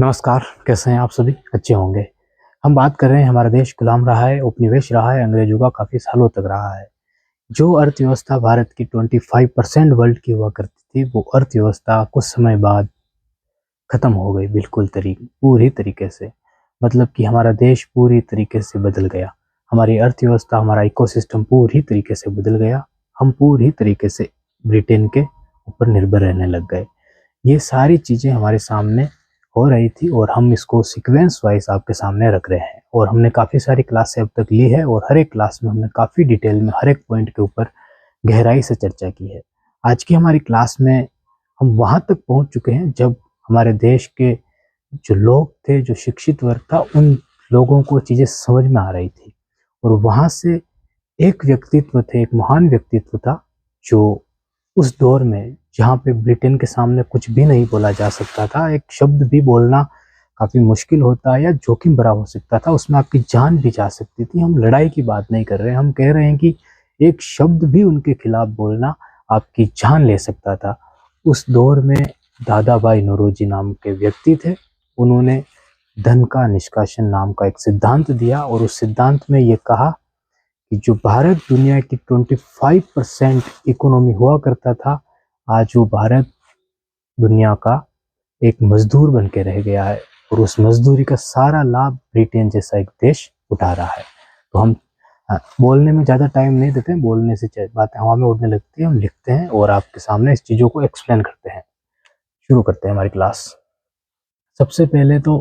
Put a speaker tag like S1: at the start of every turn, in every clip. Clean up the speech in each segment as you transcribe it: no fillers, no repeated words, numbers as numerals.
S1: नमस्कार, कैसे हैं आप सभी? अच्छे होंगे। हम बात कर रहे हैं हमारा देश गुलाम रहा है, उपनिवेश रहा है, अंग्रेजों का काफ़ी सालों तक रहा है। जो अर्थव्यवस्था भारत की 25% वर्ल्ड की हुआ करती थी, वो अर्थव्यवस्था कुछ समय बाद खत्म हो गई बिल्कुल पूरी तरीके से। मतलब कि हमारा देश पूरी तरीके से बदल गया। हमारी अर्थव्यवस्था, हमारा इकोसिस्टम पूरी तरीके से बदल गया। हम पूरी तरीके से ब्रिटेन के ऊपर निर्भर रहने लग गए। ये सारी चीज़ें हमारे सामने हो रही थी और हम इसको सीक्वेंस वाइज आपके सामने रख रहे हैं और हमने काफ़ी सारी क्लासें अब तक ली है और हर एक क्लास में हमने काफ़ी डिटेल में हर एक पॉइंट के ऊपर गहराई से चर्चा की है। आज की हमारी क्लास में हम वहाँ तक पहुँच चुके हैं जब हमारे देश के जो लोग थे, जो शिक्षित वर्ग था, उन लोगों को चीज़ें समझ में आ रही थी और वहाँ से एक व्यक्तित्व थे, एक महान व्यक्तित्व था, जो उस दौर में जहाँ पे ब्रिटेन के सामने कुछ भी नहीं बोला जा सकता था, एक शब्द भी बोलना काफ़ी मुश्किल होता है या जोखिम भरा हो सकता था, उसमें आपकी जान भी जा सकती थी। हम लड़ाई की बात नहीं कर रहे हैं, हम कह रहे हैं कि एक शब्द भी उनके खिलाफ बोलना आपकी जान ले सकता था। उस दौर में दादा भाई नौरोजी नाम के व्यक्ति थे। उन्होंने धन का निष्कासन नाम का एक सिद्धांत दिया और उस सिद्धांत में ये कहा कि जो भारत दुनिया की 25% इकोनॉमी हुआ करता था, आज वो भारत दुनिया का एक मजदूर बन के रह गया है और उस मजदूरी का सारा लाभ ब्रिटेन जैसा एक देश उठा रहा है। तो हम बोलने में ज़्यादा टाइम नहीं देते हैं, बोलने से बातें हवा में उड़ने लगती है। हम लिखते हैं और आपके सामने इस चीज़ों को एक्सप्लेन करते हैं। शुरू करते हैं हमारी क्लास। सबसे पहले तो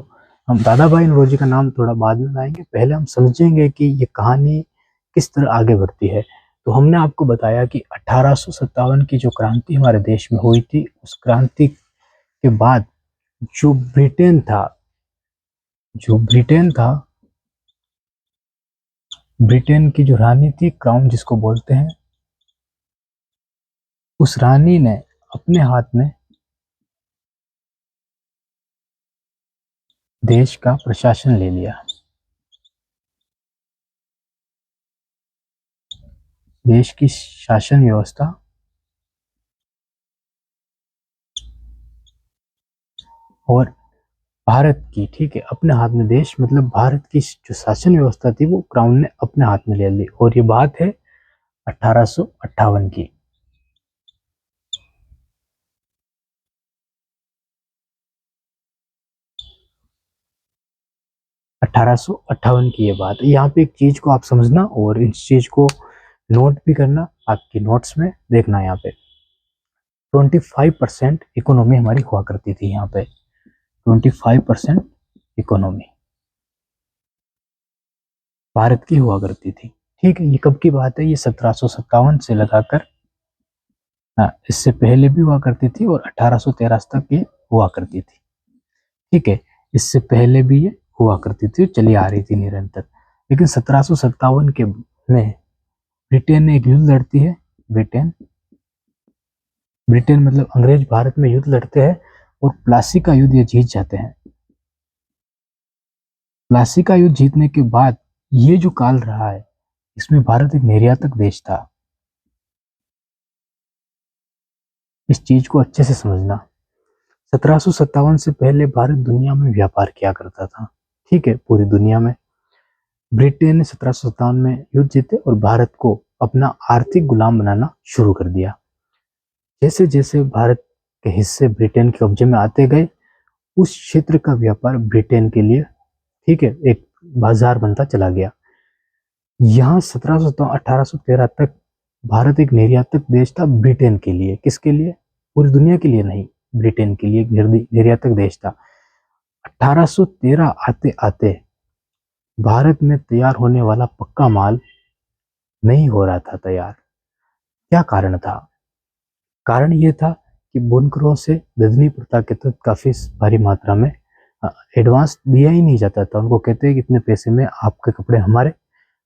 S1: हम दादा भाई नौरोजी का नाम थोड़ा बाद में लाएंगे, पहले हम समझेंगे कि ये कहानी किस तरह आगे बढ़ती है। तो हमने आपको बताया कि 1857 की जो क्रांति हमारे देश में हुई थी, उस क्रांति के बाद जो ब्रिटेन था जो ब्रिटेन था ब्रिटेन की जो रानी थी, क्राउन जिसको बोलते हैं, उस रानी ने अपने हाथ में देश का प्रशासन ले लिया। देश की शासन व्यवस्था और भारत की, ठीक है, अपने हाथ में देश मतलब भारत की जो शासन व्यवस्था थी वो क्राउन ने अपने हाथ में ले ली और ये बात है 1858 की। 1858 की ये बात है। यहाँ पे एक चीज को आप समझना और इस चीज को नोट भी करना, आपकी नोट्स में देखना। यहाँ पे 25% इकोनॉमी हमारी हुआ करती थी। यहाँ पे 25% इकोनॉमी भारत की हुआ करती थी। ठीक है, ये कब की बात है? ये 1757 से लगाकर, हाँ, इससे पहले भी हुआ करती थी और 1813 तक ये हुआ करती थी। ठीक है, इससे पहले भी ये हुआ करती थी, चली आ रही थी निरंतर। लेकिन 1757 के में ब्रिटेन ने एक युद्ध लड़ती है। ब्रिटेन ब्रिटेन मतलब अंग्रेज भारत में युद्ध लड़ते हैं और प्लासी का युद्ध ये जीत जाते हैं। प्लासी का युद्ध जीतने के बाद ये जो काल रहा है, इसमें भारत एक निर्यातक देश था। इस चीज को अच्छे से समझना। 1757 से पहले भारत दुनिया में व्यापार किया करता था। ठीक है, पूरी दुनिया में। ब्रिटेन ने 1757 में युद्ध जीते और भारत को अपना आर्थिक गुलाम बनाना शुरू कर दिया। जैसे जैसे भारत के हिस्से ब्रिटेन के कब्जे में आते गए, उस क्षेत्र का व्यापार ब्रिटेन के लिए, ठीक है, एक बाजार बनता चला गया। यहाँ 1813 तक भारत एक निर्यातक देश था ब्रिटेन के लिए। किसके लिए? पूरी दुनिया के लिए नहीं, ब्रिटेन के लिए एक निर्यातक देश था। 1813 आते आते भारत में तैयार होने वाला पक्का माल नहीं हो रहा था तैयार। क्या कारण था? कारण ये था कि बुनकरों से ददनी प्रथा के तहत काफी भारी मात्रा में एडवांस दिया ही नहीं जाता था। उनको कहते हैं कि इतने पैसे में आपके कपड़े हमारे,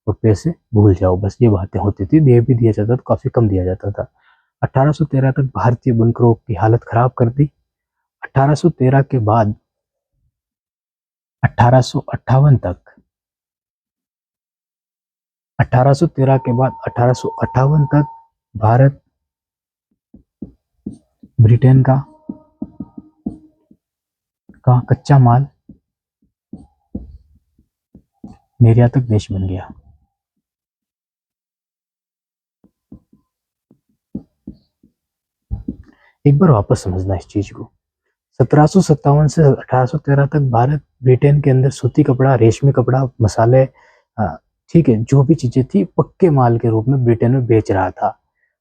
S1: और पैसे भूल जाओ, बस ये बातें होती थी। दे भी दिया जाता तो काफी कम दिया जाता था। 1813 तक भारतीय बुनकरों की हालत खराब कर दी। 1813 के बाद 1858 तक 1813 के बाद 1858 तक भारत ब्रिटेन का का कच्चा माल निर्यातक देश बन गया। एक बार वापस समझना इस चीज को। 1757 से 1813 तक भारत ब्रिटेन के अंदर सूती कपड़ा, रेशमी कपड़ा, मसाले, ठीक है, जो भी चीजें थी पक्के माल के रूप में ब्रिटेन में बेच रहा था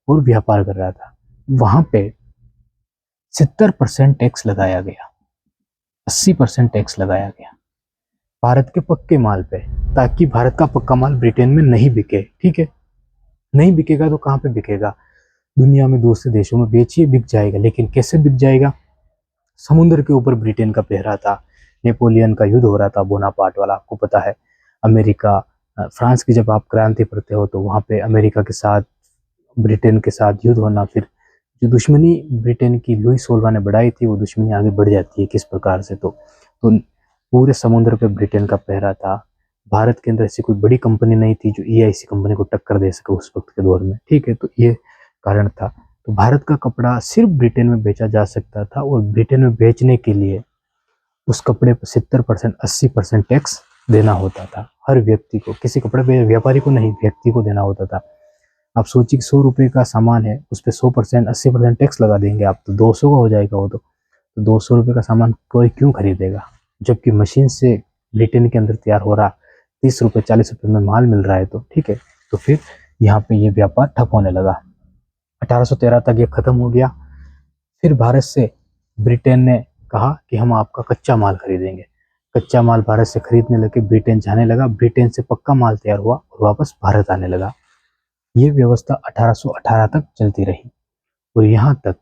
S1: और व्यापार कर रहा था। वहां पे 70% टैक्स लगाया गया, 80% टैक्स लगाया गया भारत के पक्के माल पे, ताकि भारत का पक्का माल ब्रिटेन में नहीं बिके। ठीक है, नहीं बिकेगा तो कहाँ पे बिकेगा? दुनिया में दूसरे देशों में बेचिए, बिक जाएगा, लेकिन कैसे बिक जाएगा? समुद्र के ऊपर ब्रिटेन का पहरा था, नेपोलियन का युद्ध हो रहा था, बोनापार्ट वाला, आपको पता है। अमेरिका, फ्रांस की जब आप क्रांति पढ़ते हो तो वहां पे अमेरिका के साथ, ब्रिटेन के साथ युद्ध होना, फिर जो दुश्मनी ब्रिटेन की लुई सोलवा ने बढ़ाई थी, वो दुश्मनी आगे बढ़ जाती है किस प्रकार से। तो पूरे समुद्र पे ब्रिटेन का पहरा था। भारत के अंदर ऐसी कोई बड़ी कंपनी नहीं थी जो ईआईसी कंपनी को टक्कर दे सके उस वक्त के दौर में। ठीक है, तो ये कारण था। तो भारत का कपड़ा सिर्फ ब्रिटेन में बेचा जा सकता था, और ब्रिटेन में बेचने के लिए उस कपड़े पर 70% 80% टैक्स देना होता था हर व्यक्ति को, किसी कपड़े व्यापारी को नहीं, व्यक्ति को देना होता था। आप सोचिए कि 100 रुपए का सामान है, उस पर 100% 80% टैक्स लगा देंगे आप, तो 200 का हो जाएगा वो। तो 200 रुपये का सामान कोई क्यों खरीदेगा? जबकि मशीन से ब्रिटेन के अंदर तैयार हो रहा 30 रुपये 40 रुपये में माल मिल रहा है। तो ठीक है, तो फिर यहाँ पे ये व्यापार ठप होने लगा। 1813 तक ये खत्म हो गया। फिर भारत से ब्रिटेन ने कहा कि हम आपका कच्चा माल खरीदेंगे। कच्चा माल भारत से खरीदने लगे, ब्रिटेन जाने लगा, ब्रिटेन से पक्का माल तैयार हुआ और वापस भारत आने लगा। ये व्यवस्था 1818 तक चलती रही, और यहाँ तक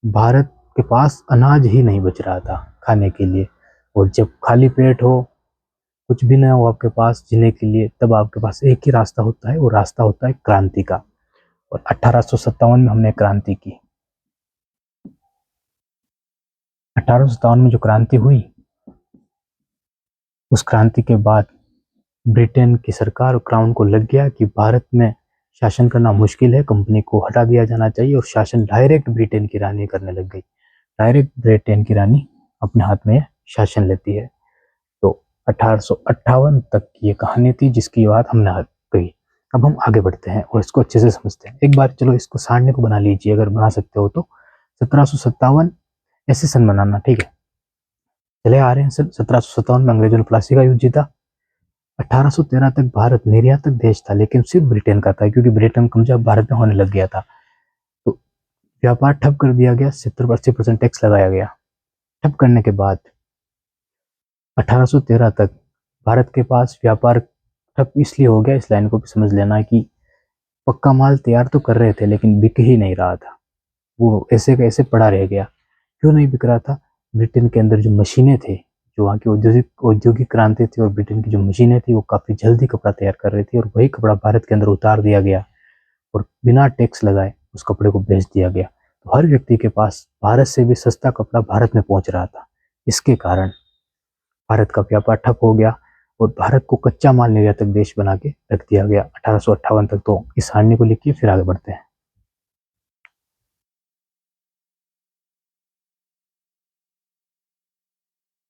S1: भारत के पास अनाज ही नहीं बच रहा था खाने के लिए। और जब खाली पेट हो, कुछ भी ना हो आपके पास जीने के लिए, तब आपके पास एक ही रास्ता होता है, वो रास्ता होता है क्रांति का। और 1857 में हमने क्रांति की। 1857 में जो क्रांति हुई, उस क्रांति के बाद ब्रिटेन की सरकार और क्राउन को लग गया कि भारत में शासन करना मुश्किल है, कंपनी को हटा दिया जाना चाहिए, और शासन डायरेक्ट ब्रिटेन की रानी करने लग गई। डायरेक्ट ब्रिटेन की रानी अपने हाथ में शासन लेती है। तो 1858 तक की ये कहानी थी, जिसकी बात हमने कही। अब हम आगे बढ़ते हैं और इसको अच्छे से समझते हैं। एक बार चलो इसको सारणी को बना लीजिए, अगर बना सकते हो तो। 1757 ऐसे सन बनाना, ठीक है। चले आ रहे हैं सर, 1757 में अंग्रेजों ने प्लासी का युद्ध जीता। 1813 तक भारत निर्यातक देश था, लेकिन सिर्फ ब्रिटेन का था, क्योंकि ब्रिटेन कब्जा भारत में होने लग गया था। तो व्यापार ठप कर दिया गया, 70-80% टैक्स लगाया गया। ठप करने के बाद 1813 तक भारत के पास व्यापार ठप इसलिए हो गया, इस लाइन को भी समझ लेना, कि पक्का माल तैयार तो कर रहे थे लेकिन बिक ही नहीं रहा था। वो ऐसे का ऐसे पड़ा रह गया। क्यों नहीं बिक रहा था? ब्रिटेन के अंदर जो मशीनें थे, जो वहाँ की औद्योगिक औद्योगिक क्रांति थी, और ब्रिटेन की जो मशीनें थी, वो काफ़ी जल्दी कपड़ा तैयार कर रही थी, और वही कपड़ा भारत के अंदर उतार दिया गया और बिना टैक्स लगाए उस कपड़े को बेच दिया गया। तो हर व्यक्ति के पास भारत से भी सस्ता कपड़ा भारत में पहुंच रहा था। इसके कारण भारत का व्यापार ठप हो गया, और भारत को कच्चा माल निर्यातक देश बना के रख दिया गया 1858 तक। तो इस सारणी को लिखिए, फिर आगे बढ़ते हैं।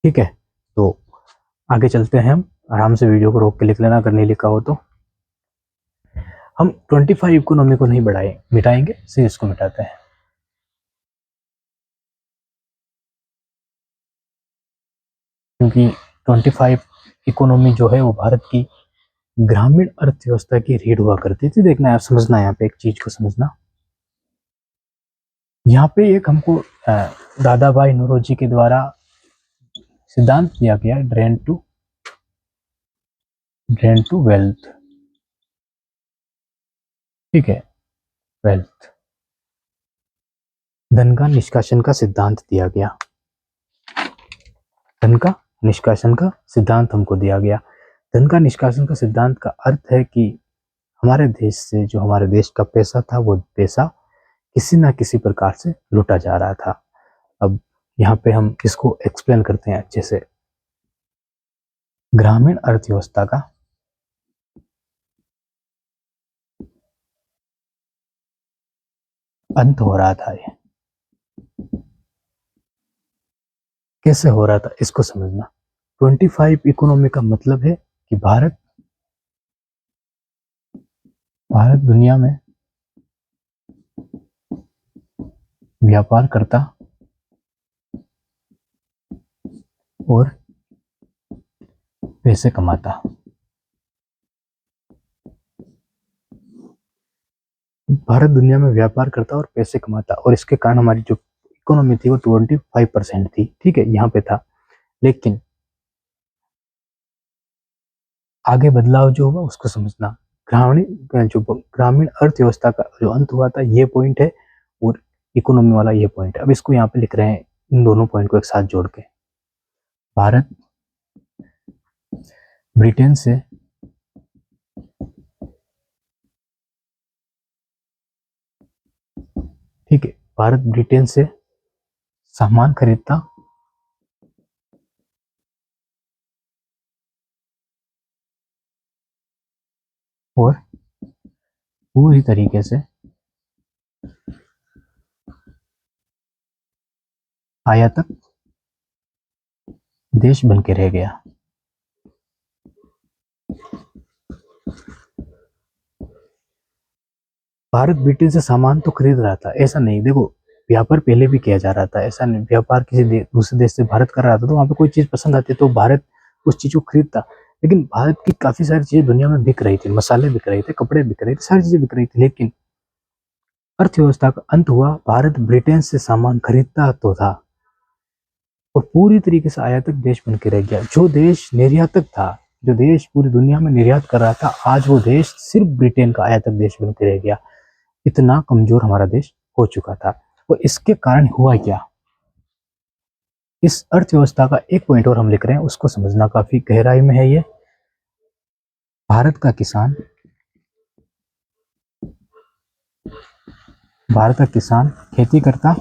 S1: ठीक है, तो आगे चलते हैं। हम आराम से वीडियो को रोक के लिख लेना, अगर नहीं लिखा हो तो। हम 25 इकोनॉमी को नहीं बढ़ाए मिटाएंगे, सिर्फ इसको मिटाते हैं। क्योंकि 25 इकोनॉमी जो है वो भारत की ग्रामीण अर्थव्यवस्था की रीढ़ हुआ करती थी। देखना है, समझना है, यहाँ पे एक चीज को समझना। यहाँ पे एक हमको दादा भाई नौरोजी के द्वारा सिद्धांत दिया गया, ड्रेन टू वेल्थ। ठीक है, वेल्थ, धन का निष्कासन का सिद्धांत दिया गया। धन का निष्कासन का सिद्धांत हमको दिया गया। धन का निष्कासन का सिद्धांत का अर्थ है कि हमारे देश से, जो हमारे देश का पैसा था, वो पैसा किसी ना किसी प्रकार से लूटा जा रहा था। अब यहाँ पे हम इसको एक्सप्लेन करते हैं अच्छे से। ग्रामीण अर्थव्यवस्था का अंत हो रहा था। ये कैसे हो रहा था इसको समझना। 25 इकोनॉमी का मतलब है कि भारत दुनिया में व्यापार करता और पैसे कमाता। भारत दुनिया में व्यापार करता और पैसे कमाता, और इसके कारण हमारी जो इकोनॉमी थी वो 25% थी, ठीक है, यहाँ पे था। लेकिन आगे बदलाव जो हुआ उसको समझना। ग्रामीण अर्थव्यवस्था का जो अंत हुआ था ये पॉइंट है, और इकोनॉमी वाला ये पॉइंट है। अब इसको यहाँ पे लिख रहे हैं, इन दोनों पॉइंट को एक साथ जोड़ के। भारत ब्रिटेन से ठीक है, भारत ब्रिटेन से सामान खरीदता और पूरी तरीके से आयातक देश बन के रह गया। भारत ब्रिटेन से सामान तो खरीद रहा था, ऐसा नहीं, देखो व्यापार पहले भी किया जा रहा था, ऐसा नहीं। व्यापार किसी दूसरे देश से भारत कर रहा था, तो वहां पे कोई चीज पसंद आती तो भारत उस चीज को खरीदता। लेकिन भारत की काफी सारी चीजें दुनिया में बिक रही थी, मसाले बिक रहे थे, कपड़े बिक रहे थे, सारी चीजें बिक रही थी। लेकिन अर्थव्यवस्था का अंत हुआ, भारत ब्रिटेन से सामान खरीदता तो था और पूरी तरीके से आयातक देश बन के रह गया। जो देश निर्यातक था, जो देश पूरी दुनिया में निर्यात कर रहा था, आज वो देश सिर्फ ब्रिटेन का आयातक देश बन के रह गया। इतना कमजोर हमारा देश हो चुका था। और इसके कारण हुआ क्या, इस अर्थव्यवस्था का एक पॉइंट और हम लिख रहे हैं, उसको समझना काफी गहराई में है। ये भारत का किसान खेती करता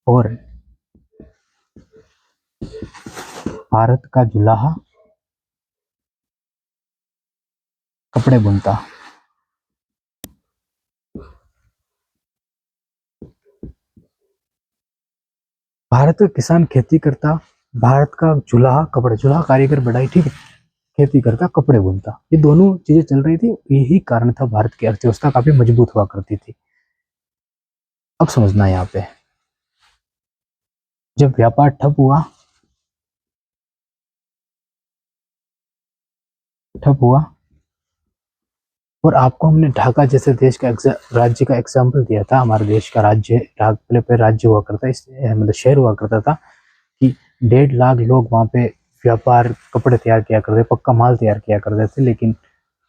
S1: और भारत का जुलाहा कपड़े बुनता। भारत का किसान खेती करता, भारत का जुलाहा कपड़े, जुलाहा कारीगर बढ़ाई, ठीक है, खेती करता, कपड़े बुनता, ये दोनों चीजें चल रही थी। यही कारण था भारत की अर्थव्यवस्था काफी मजबूत हुआ करती थी। अब समझना, यहाँ पे जब व्यापार ठप हुआ और आपको हमने ढाका जैसे देश का राज्य का एग्जाम्पल दिया था। हमारे देश का राज्य पहले पे राज्य हुआ करता, इस मतलब शहर हुआ करता था कि 1.5 लाख लोग वहां पे व्यापार, कपड़े तैयार किया करते, पक्का माल तैयार किया करते थे। लेकिन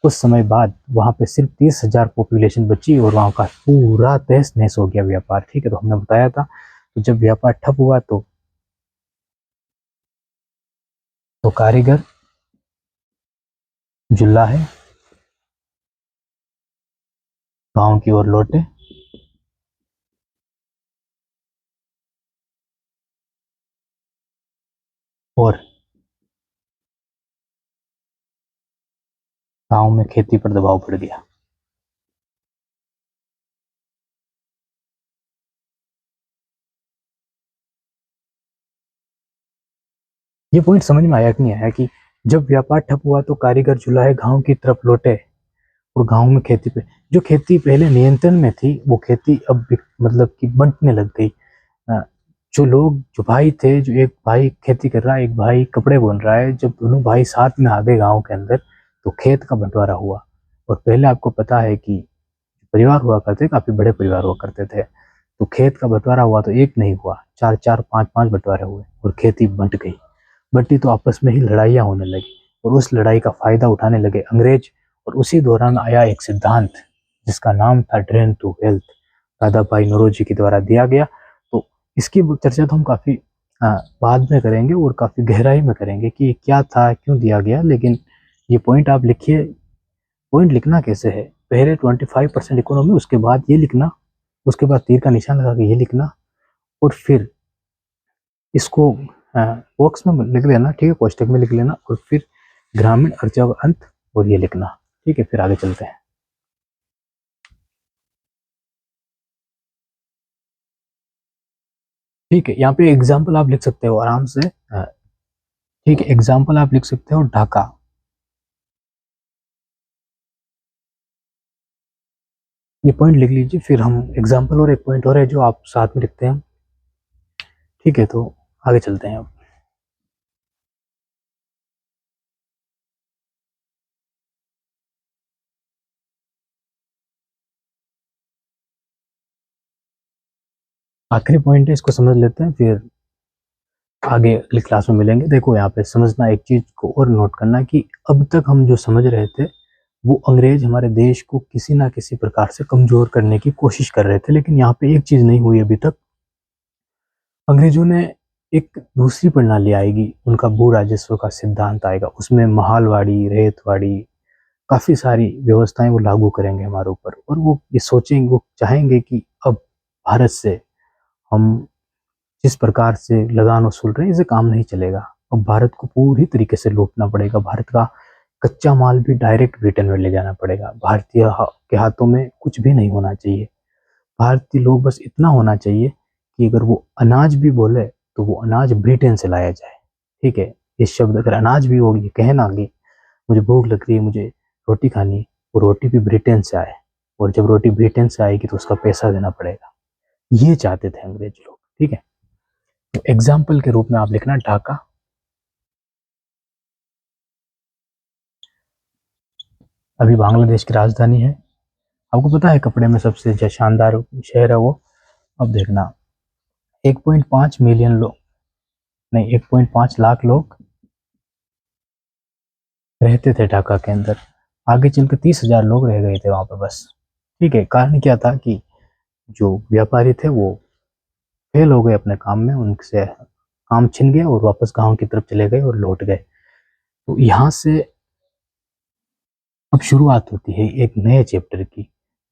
S1: कुछ समय बाद वहां पे सिर्फ 30,000 पॉपुलेशन बची और वहां का पूरा तहस नहस हो गया व्यापार, ठीक है। तो हमने बताया था, तो जब व्यापार ठप हुआ तो कारीगर, जुल्लाहे गांव की ओर लौटे और गांव में खेती पर दबाव पड़ गया। ये पॉइंट समझ में आया कि नहीं आया, कि जब व्यापार ठप हुआ तो कारीगर जुलाहे गांव की तरफ लौटे और गांव में खेती पे, जो खेती पहले नियंत्रण में थी वो खेती अब मतलब कि बंटने लग गई। जो लोग, जो भाई थे, जो एक भाई खेती कर रहा है, एक भाई कपड़े बुन रहा है, जब दोनों भाई साथ में आ गए गाँव के अंदर तो खेत का बंटवारा हुआ। और पहले आपको पता है कि परिवार हुआ करते, काफी बड़े परिवार हुआ करते थे, तो खेत का बंटवारा हुआ तो एक नहीं हुआ, चार चार पांच पांच बंटवारे हुए और खेती बंट गई। बंटी तो आपस में ही लड़ाइयाँ होने लगी और उस लड़ाई का फायदा उठाने लगे अंग्रेज। और उसी दौरान आया एक सिद्धांत जिसका नाम था ड्रेन टू वेल्थ, दादा भाई नौरोजी के द्वारा दिया गया। तो इसकी चर्चा तो हम काफी बाद में करेंगे और काफी गहराई में करेंगे कि ये क्या था, क्यों दिया गया। लेकिन ये पॉइंट आप लिखिए। पॉइंट लिखना कैसे है, पहले 25% इकोनॉमी, उसके बाद ये लिखना, उसके बाद तीर का निशान लगा के ये लिखना, और फिर इसको बॉक्स में लिख लेना, ठीक है, कोष्टक में लिख लेना, और फिर ग्रामीण अर्थव्यवस्था का अंत और ये लिखना, ठीक है। फिर आगे चलते हैं। ठीक है, यहाँ पे एग्जाम्पल आप लिख सकते हो आराम से। ठीक है, एग्जाम्पल आप लिख सकते हो ढाका। ये पॉइंट लिख लीजिए, फिर हम एग्जाम्पल और एक पॉइंट और है जो आप साथ में लिखते हैं। ठीक है, तो आगे चलते हैं अब। आखिरी पॉइंट है, इसको समझ लेते हैं, फिर आगे अगली क्लास में मिलेंगे। देखो यहाँ पे समझना, एक चीज को और नोट करना कि अब तक हम जो समझ रहे थे वो अंग्रेज हमारे देश को किसी ना किसी प्रकार से कमजोर करने की कोशिश कर रहे थे, लेकिन यहाँ पे एक चीज नहीं हुई अभी तक। अंग्रेजों ने एक दूसरी प्रणाली आएगी, उनका भू राजस्व का सिद्धांत आएगा, उसमें महालवाड़ी, रेतवाड़ी, काफी सारी व्यवस्थाएं वो लागू करेंगे हमारे ऊपर, और वो ये सोचेंगे, वो चाहेंगे कि अब भारत से हम जिस प्रकार से लगान वसूल रहे हैं इसे काम नहीं चलेगा। अब भारत को पूरी तरीके से लूटना पड़ेगा, भारत का कच्चा माल भी डायरेक्ट ब्रिटेन में ले जाना पड़ेगा, भारतीय के हाथों में कुछ भी नहीं होना चाहिए। भारतीय लोग बस इतना होना चाहिए कि अगर वो अनाज भी बोले तो वो अनाज ब्रिटेन से लाया जाए। ठीक है, इस शब्द अगर अनाज भी होगी, कहना कि मुझे भूख लग रही है, मुझे रोटी खानी है, वो रोटी भी ब्रिटेन से आए, और जब रोटी ब्रिटेन से आएगी तो उसका पैसा देना पड़ेगा। ये चाहते थे अंग्रेज लोग। ठीक है, तो एग्जाम्पल के रूप में आप लिखना ढाका। अभी बांग्लादेश की राजधानी है। आपको पता है कपड़े में सबसे जो शानदार शहर है वो। अब देखना, 1.5 मिलियन लोग, नहीं 1.5 लाख लोग रहते थे ढाका के अंदर। आगे चलकर 30,000 लोग रह गए थे वहां पर बस। ठीक है, कारण क्या था कि जो व्यापारी थे वो फेल हो गए अपने काम में, उनसे काम छिन गया और वापस गांव की तरफ चले गए और लौट गए। तो यहाँ से अब शुरुआत होती है एक नए चैप्टर की,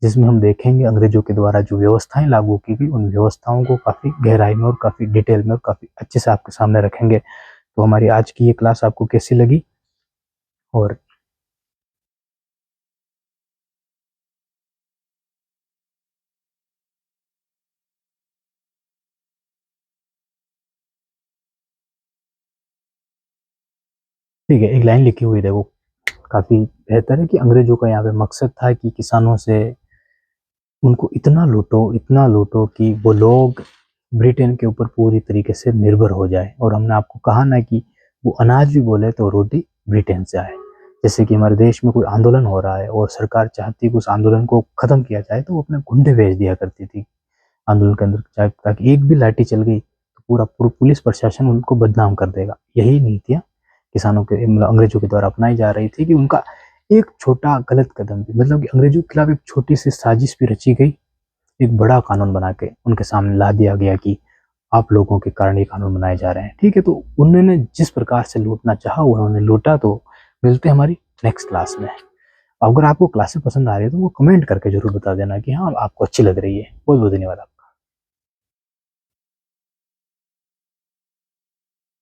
S1: जिसमें हम देखेंगे अंग्रेजों के द्वारा जो व्यवस्थाएं लागू की गई, उन व्यवस्थाओं को काफी गहराई में और काफी डिटेल में और काफी अच्छे से आपके सामने रखेंगे। तो हमारी आज की ये क्लास आपको कैसी लगी? और ठीक है, एक लाइन लिखी हुई देखो, काफी बेहतर है कि अंग्रेजों का यहाँ पे मकसद था कि किसानों से उनको इतना लूटो कि वो लोग ब्रिटेन के ऊपर पूरी तरीके से निर्भर हो जाए। और हमने आपको कहा ना कि वो अनाज भी बोले तो रोटी ब्रिटेन से आए। जैसे कि हमारे देश में कोई आंदोलन हो रहा है और सरकार चाहती कि उस आंदोलन को खत्म किया जाए, तो वो अपने गुंडे भेज दिया करती थी आंदोलन के अंदर, ताकि एक भी लाठी चल गई तो पूरा पुलिस प्रशासन उनको बदनाम कर देगा। यही नीतियां किसानों के मतलब अंग्रेजों के द्वारा अपनाई जा रही थी कि उनका एक छोटा गलत कदम भी, मतलब कि अंग्रेजों के खिलाफ एक छोटी सी साजिश भी रची गई, एक बड़ा कानून बना के उनके सामने ला दिया गया कि आप लोगों के कारण ये कानून बनाए जा रहे हैं। ठीक है, तो उन्होंने जिस प्रकार से लूटना चाहा उन्होंने लूटा। तो मिलते हैं हमारी नेक्स्ट क्लास में। अगर आपको क्लासेस पसंद आ रही है तो वो कमेंट करके जरूर बता देना कि हाँ आपको अच्छी लग रही है। बहुत बहुत धन्यवाद।